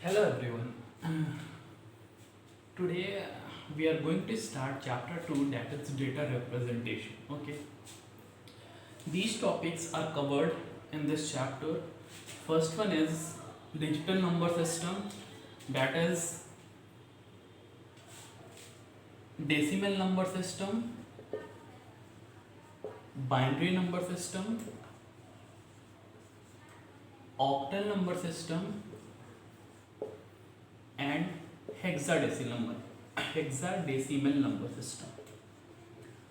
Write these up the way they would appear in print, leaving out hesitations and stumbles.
Hello everyone. Today we are going to start chapter 2, that is data representation. Okay. These topics are covered in this chapter. First one is digital number system, that is decimal number system, binary number system, octal number system, and hexadecimal number system.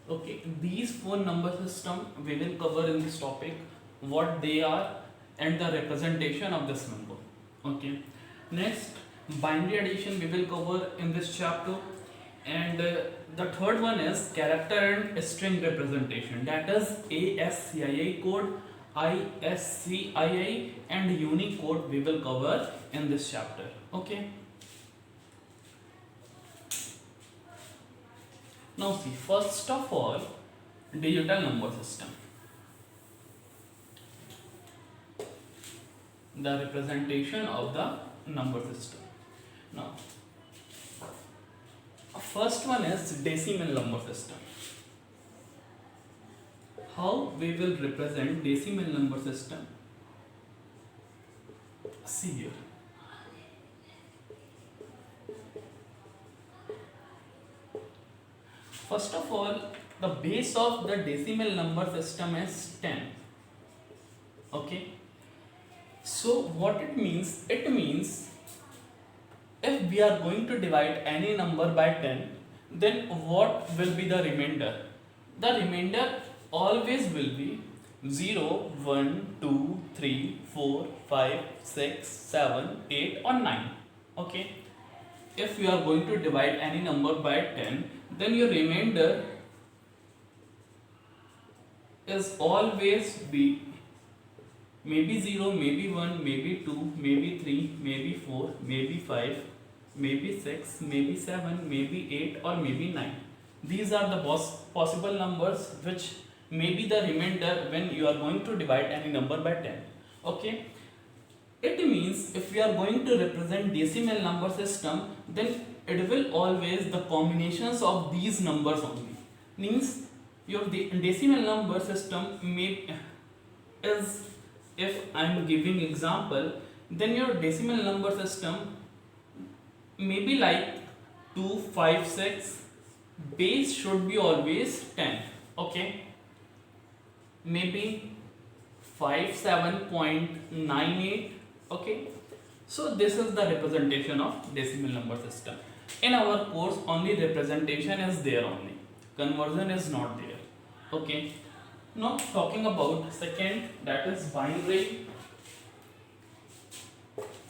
Okay, these four number system we will cover in this topic, what they are and the representation of this number. Okay, next binary addition we will cover in this chapter, and the third one is character and string representation, that is ASCII code, ISCII and Unicode we will cover in this chapter. Okay. Now see, first of all, digital number system. The representation of the number system. Now, first one is decimal number system. How we will represent decimal number system? See here. First of all, the base of the decimal number system is 10. Okay. So what it means? It means if we are going to divide any number by 10, then what will be the remainder? The remainder always will be 0, 1, 2, 3, 4, 5, 6, 7, 8 or 9. Okay. If you are going to divide any number by 10, then your remainder is always be maybe 0, maybe 1, maybe 2, maybe 3, maybe 4, maybe 5, maybe 6, maybe 7, maybe 8 or maybe 9. These are the possible numbers which may be the remainder when you are going to divide any number by 10. Okay. It means if we are going to represent decimal number system, then it will always the combinations of these numbers only. Means your decimal number system is, if I am giving example, then your decimal number system may be like 2, 5, 6. Base should be always 10. Okay. Maybe 57.98. Okay, so this is the representation of decimal number system. In our course, only representation is there only. Conversion is not there. Okay. Now talking about second, that is binary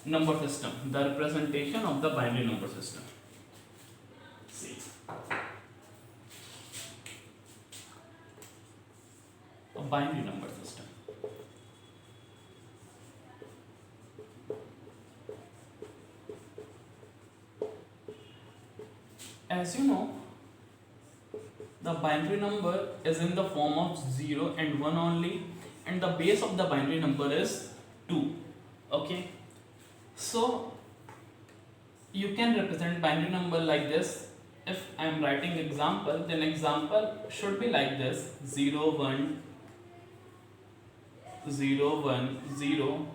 number system. The representation of the binary number system. See. A binary number system. As you know, the binary number is in the form of 0 and 1 only, and the base of the binary number is 2. Okay, so you can represent binary number like this. If I am writing example, then example should be like this: 0, 1, 0, 1, 0,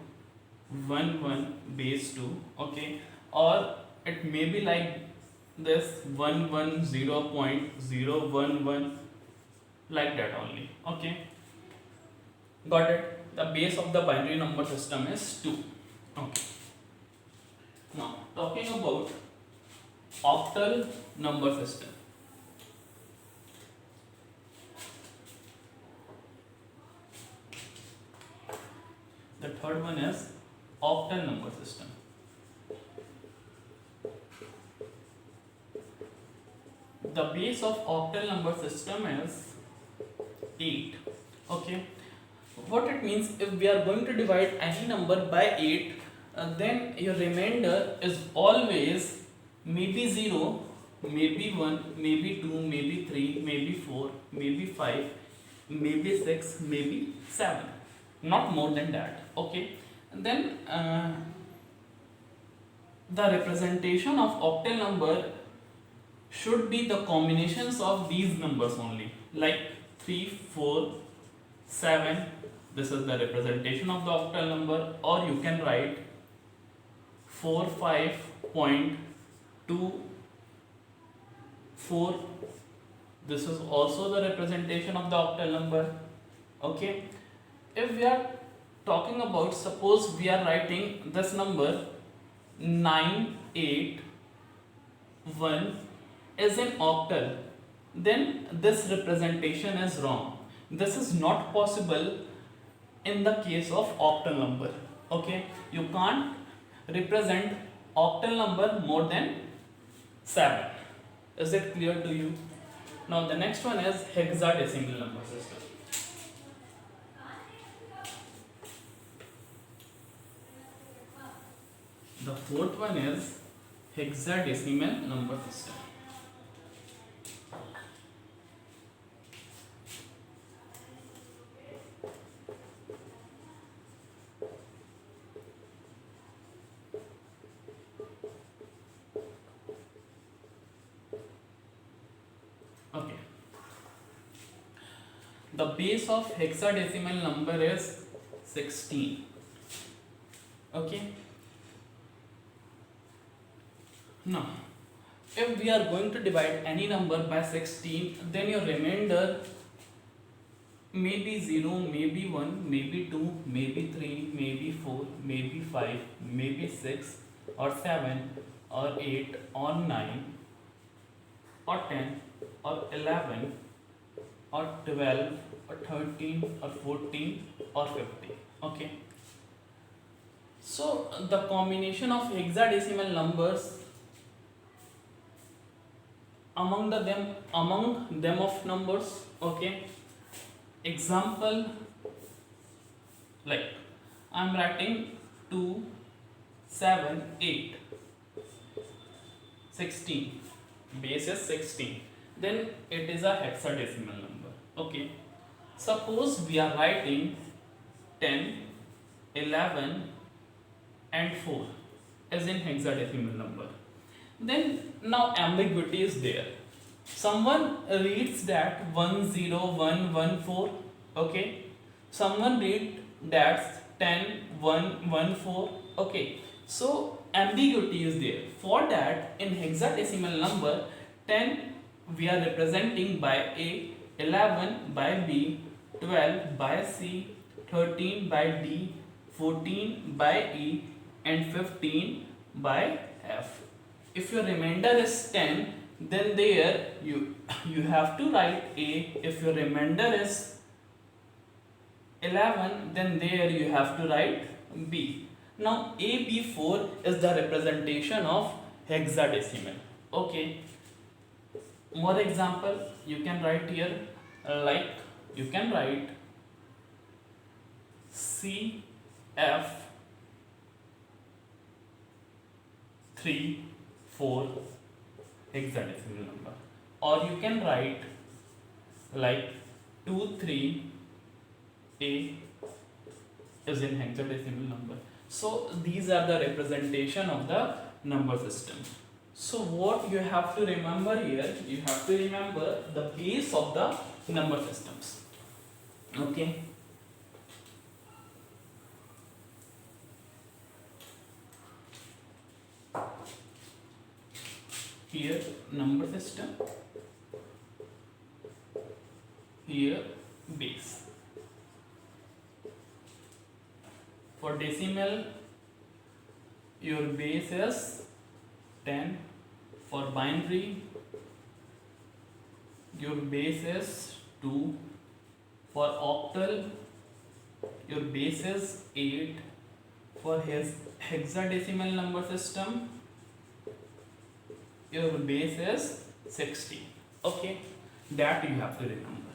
1, 1, base 2. Okay, or it may be like this 110.011, like that only. Okay, got it? The base of the binary number system is 2. Okay, now talking about octal number system. The third one is octal number system. The base of octal number system is 8. Okay, what it means, if we are going to divide any number by 8, then your remainder is always maybe 0, maybe 1, maybe 2, maybe 3, maybe 4, maybe 5, maybe 6, maybe 7, not more than that. Okay, and then the representation of octal number should be the combinations of these numbers only, like 3, 4, 7. This is the representation of the octal number, or you can write 45.24. This is also the representation of the octal number. Okay, if we are talking about, suppose we are writing this number 981 is an octal, then this representation is wrong. This is not possible in the case of octal number. Okay, you can't represent octal number more than 7. Is it clear to you? Now the next one is hexadecimal number system. The fourth one is hexadecimal number system. Okay. The base of hexadecimal number is 16. Okay. Now, if we are going to divide any number by 16, then your remainder may be 0, maybe 1, maybe 2, maybe 3, maybe 4, maybe 5, maybe 6, or 7, or 8, or 9, or 10, or 11, or 12, or 13, or 14, or 50. Okay. So the combination of hexadecimal numbers among them of numbers. Okay. Example, like I'm writing 2, 7, 8, 16. Base is 16. Then it is a hexadecimal number. Okay. Suppose we are writing 10, 11, and 4 as in hexadecimal number. Then now ambiguity is there. Someone reads that 10114. Okay. Someone read that 10114. Okay. So ambiguity is there. For that, in hexadecimal number, 10 we are representing by A, 11 by B, 12 by C, 13 by D, 14 by E, and 15 by F. If your remainder is 10, then there you have to write A. If your remainder is 11, then there you have to write B. Now AB4 is the representation of hexadecimal. Okay. More example you can write here, like you can write CF3 4 hexadecimal number, or you can write like 23A is in hexadecimal number. So these are the representation of the number system. So what you have to remember here, you have to remember the base of the number systems. Okay. Here number system, here base. For decimal, your base is 10. For binary, your base is 2. For octal, your base is 8. For his hexadecimal number system, your base is 60. Okay, that you have to remember.